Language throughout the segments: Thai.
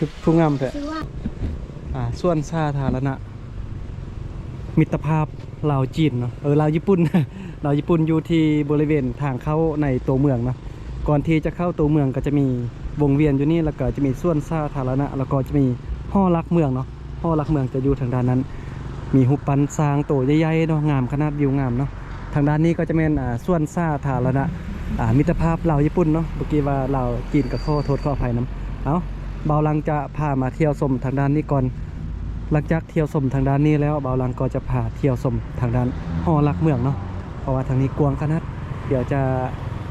คือผู้งามแท้ส่วนสาธารณะมิตรภาพลาวจีนเนาะลาวญี่ปุ่น ลาวญี่ปุ่นอยู่ที่บริเวณทางเข้าในตัวเมืองเนาะก่อนที่จะเข้าตัวเมืองก็จะมีวงเวียนอยู่นี่แล้วก็จะมีส่วนสาธารณะแล้วก็จะมีห้อลักเมืองเนาะห้อลักเมืองจะอยู่ทางด้านนั้นมีหุบปันซางโตใหญ่ๆเนาะงามขนาดวิวงามเนาะทางด้านนี้ก็จะเป็นส่วนสาธารณะมิตรภาพลาวญี่ปุ่นเนาะเมื่อกี้ว่าลาวจีนก็ขอโทษขออภัยนำเอาเบาลังจะพามาเที่ยวชมทางด้านนี้ก่อนหลังจากเที่ยวชมทางด้านนี้แล้วเบาลังก็จะพาเที่ยวชมทางด้านห้อลักเมืองเนาะเพราะว่าทางนี้กว้างขนาดเดี๋ยวจะ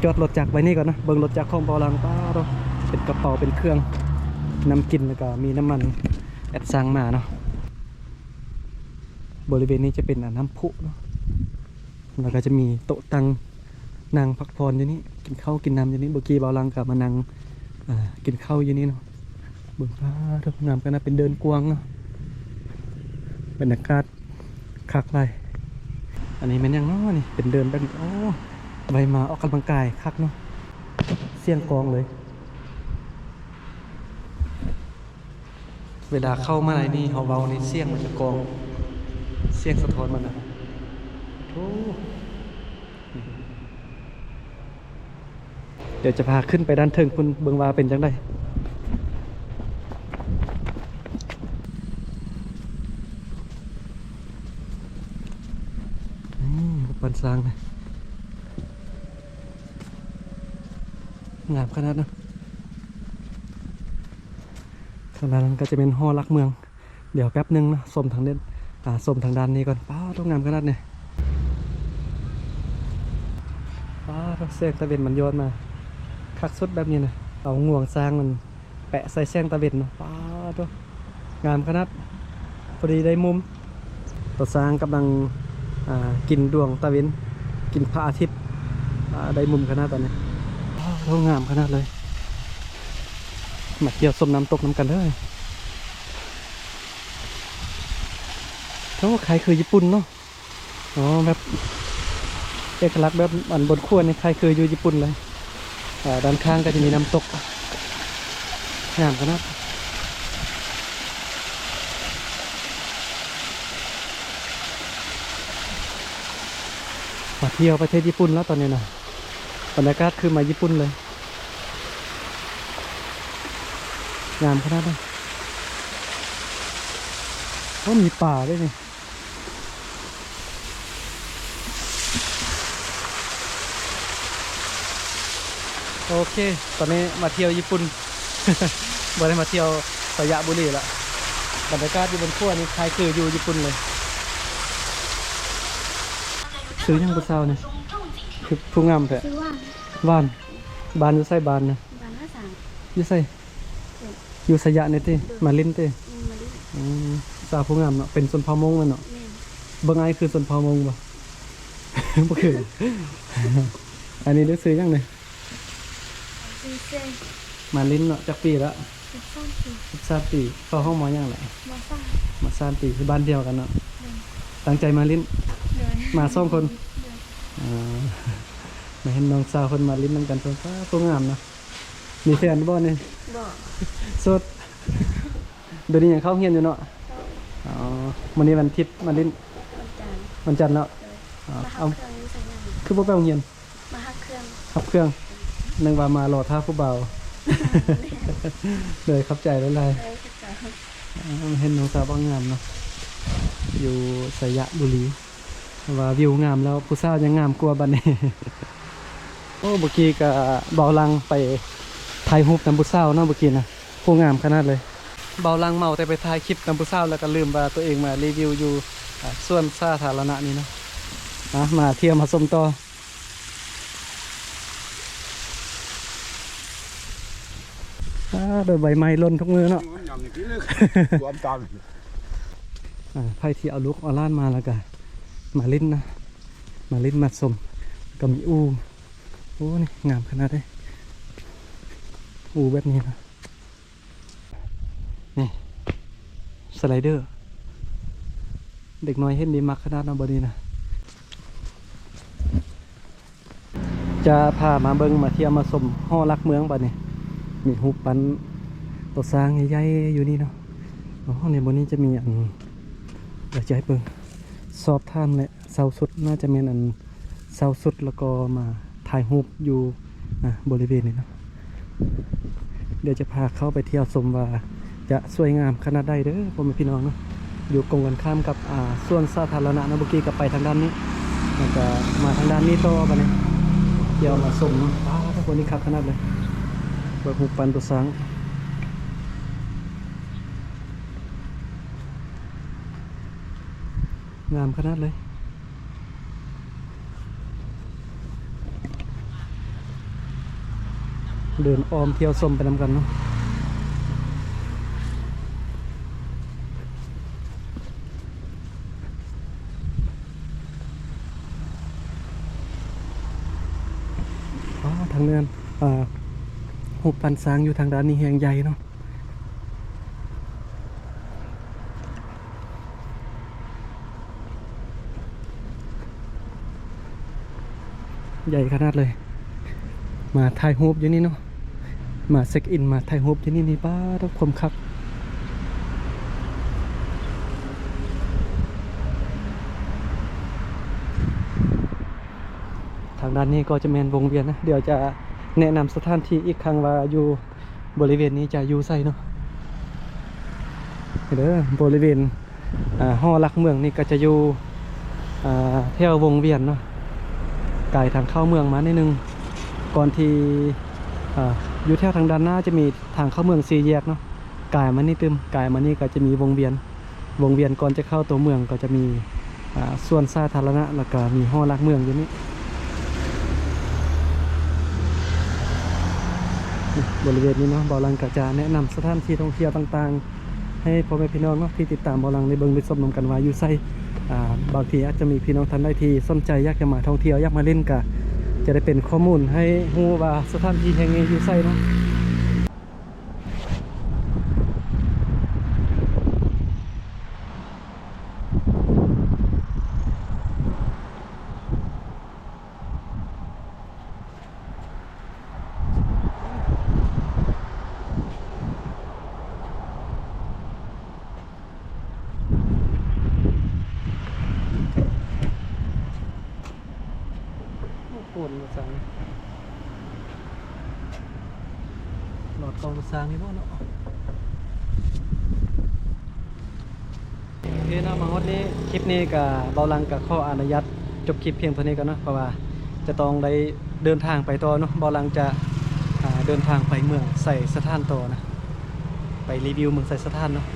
จอดรถจักรไว้นี่ก่อนนะเบิ่งรถจักรของเบาลังป้าเนาะเป็นกระเป๋าเป็นเครื่องน้ำกินแล้วก็มีน้ำมันแอดซังมาเนาะบริเวณนี้จะเป็นน้ำพุเนาะแล้วก็จะมีโต๊ะตั้งนั่งพักผ่อนอยู่นี่กินข้าวกินน้ำอยู่นี่เมื่อกี้เบาลังกับมานั่งกินข้าวอยู่นี่เนาะเบิ่งป้าทุกงามกันนะเป็นเดินกวางเนาะบรรยากาศคักเลยอันนี้มันยังเนาะนี่เป็นเดินแบบโอ้ใบมาออกกำลังกายคักเนาะเสียงกองเลยเวลาเข้ามาในนี่เขาเบาในเสียงมันจะกองเสียงสะท้อนมันนะโอ้เดี๋ยวจะพาขึ้นไปด้านเทิงคุณเบิ่งว่าเป็นจังไดปันซางเลยงามขนาดนั้นทางด้านนั้นก็จะเป็นหอลักเมืองเดี๋ยวแป๊บนึงนะส้มทางเด่นส้มทางด้านนี้ก่อนป้าต้องงามขนาดเนี่ยป้าต้องแสงตะเวนมันย้อนมาคักสุดแบบนี้นะเอาง่วงสร้างมันแปะใส่แสงตะเวนเนาะป้าต้องงามขนาดพอดีได้มุมตัวสร้างกำลังกินดวงตะเวนกินพระอาทิตย์ได้มุมขนาดตอนนี้โอ้งามขนาดเลยมาเที่ยวส้มน้ำตกน้ำกันเลยเขาขายคือญี่ปุ่นเนาะอ๋อแบบเอกลักษณ์แบบอันบนขั้วนี่ขายคืออยู่ญี่ปุ่นเลยด้านข้างก็จะมีน้ำตกงามขนาดมาเที่ยวประเทศญี่ปุ่นแล้วตอนนี้นะบรรยากาศคือมาญี่ปุ่นเลยงามขนาดนั้นก็มีป่าด้วยนี่โอเคตอนนี้มาเที่ยวญี่ปุ่น บ่ได้มาเที่ยวสยบุรีละบรรยากาศอยู่บนขั้วนี่คล้ายคืออยู่ญี่ปุ่นเลยซื้อยังบุษาวเนี่ยคือผู้งามแท้บ้านอยู่ไส้บ้านนะอยู่ไส้อยู่สยะเนี่ยที่มาลิ้นที่สาวผู้งามเนาะเป็นส่วนเผ่ามงมันเนาะบางไงคือส่วนเผ่ามงบ่ บ่คือ อันนี้ได้ซื้อยังเนี่ยมาลิ้นเนาะจากปีละ13 ปีเข้าห้องมอยังแหละมา3 ปีคือบ้านเดียวกันเนาะตั้งใจมาลิ้นมา2 คนมาเห็นน้องสาวคนมาลิ้นนั่งกันสองฟ้าผู้งามเนาะมีแฟนบ่เนี่ยสดเดี๋ยวนี้ยังเข้าเฮียนอยู่เนาะอ๋อวันนี้วันอาทิตย์มาลิ้นวันจันทร์เนาะเอาคือพวกไปโรงเรียนมาหับเครื่องนึกว่ามาหล่อท่าผู้เบาเลยขับใจแล้วเลยเห็นน้องสาวบ้างงามเนาะอยู่สยบุรีว่าวิวงามแล้วผู้สาวยังงามกว่าบัดนี้ โอ้เมื่อกี้ก็เบาลังไปถ่ายรูปน้ำผู้สาวเนาะเมื่อกี้นะผู้งามขนาดเลยเบาลังเมาแต่ไปถ่ายคลิปน้ำผู้สาวแล้วก็ลืมว่าตัวเองมารีวิวอยู่ส่วนสาธารณะนี้เนาะมาเที่ยวมาชมต่อโดยใบไม้ล่นทุกมือเนาะ ไพ่ที่เอาลูกเอาล้านมาแล้วก็มาลิ้นนะมาลิ้นมาสมก็มีโอ้นี่งามขนาดเลยแบบนี้นะนี่สไลเดอร์เด็กน้อยเห็นดีมากขนาดนั้นบดีนะจะพามาเบิ้งมาเที่ยวมาสมห่อลักเมืองบัดนี้มีหูปัน ตัวสร้างใหญ่ๆอยู่นี่เนาะอ๋อในบนนี้จะมีอันเดี๋ยวจะให้เบิ่งสอบถามและเสาสุดน่าจะเป็นอันเสาสุดแล้วก็มาถ่ายรูปอยู่บริเวณนี้เนาะเดี๋ยวจะพาเข้าไปเที่ยวชมว่าจะสวยงามขนาดใดเด้อพ่อแม่พี่น้องเนาะอยู่ตรงกันข้ามกับส่วนสาธารณะนะเมื่อกี้กับไปทางด้านนี้แล้วก็มาทางด้านนี้ต่อไปเนี่ยเดี๋ยวมาชมเนาะทุกคนนี่คักขนาดเลยเบิกหูปันตัวสังงามขนาดเลยเดินอ้อมเที่ยวชมไปนำกันเนาะทางเนินหุบปันสางอยู่ทางด้านนี้แห่งใหญ่เนาะใหญ่ขนาดเลยมาถ่ายรูปอยู่นี่เนาะมาเช็คอินมาถ่ายรูปอยู่นี่ป้าต้องคมคักทางด้านนี้ก็จะแมนวงเวียนนะเดี๋ยวจะแนะนำสถานที่อีกครั้งว่าอยู่บริเวณนี้จะอยู่ไซเนาะเด้อบริเวณหอลักเมืองนี่ก็จะอยู่แถววงเวียนเนาะไกลทางเข้าเมืองมานิดนึงก่อนที่อยู่แถวทางด้านหน้าจะมีทางเข้าเมือง4 แยกเนาะไกลมานี่ตึมไกลมานี่ก็จะมีวงเวียนก่อนจะเข้าตัวเมืองก็จะมีส่วนสาธารณะแล้วก็มีหอลักเมืองอยู่นี่บริเวณนี้เนาะบอลังก็จะแนะนำสถานที่ท่องเที่ยวต่างๆให้พ่อแม่พี่น้องเนาะที่ติดตามบอลังในเบิงในสมนมกันว่าอยู่ไซบางทีอาจจะมีพี่น้องท่านใดที่สนใจอยากจะมาท่องเที่ยวอยากมาเล่นก็จะได้เป็นข้อมูลให้ฮู้ว่าสถานที่แห่งนี้อยู่ไซเนาะปวดมาสั่งหลอดกองสร้างนี่บ่เนาะโอเคนะมาฮอดนี้คลิปนี้กับเบาลังกับข้ออนุญาตจบคลิปเพียงเท่านี้กันเนาะเพราะว่าจะต้องได้เดินทางไปต่อเนาะเบาลังจะเดินทางไปเมืองใส่สถานต่อนะไปรีวิวเมืองใส่สถานเนาะ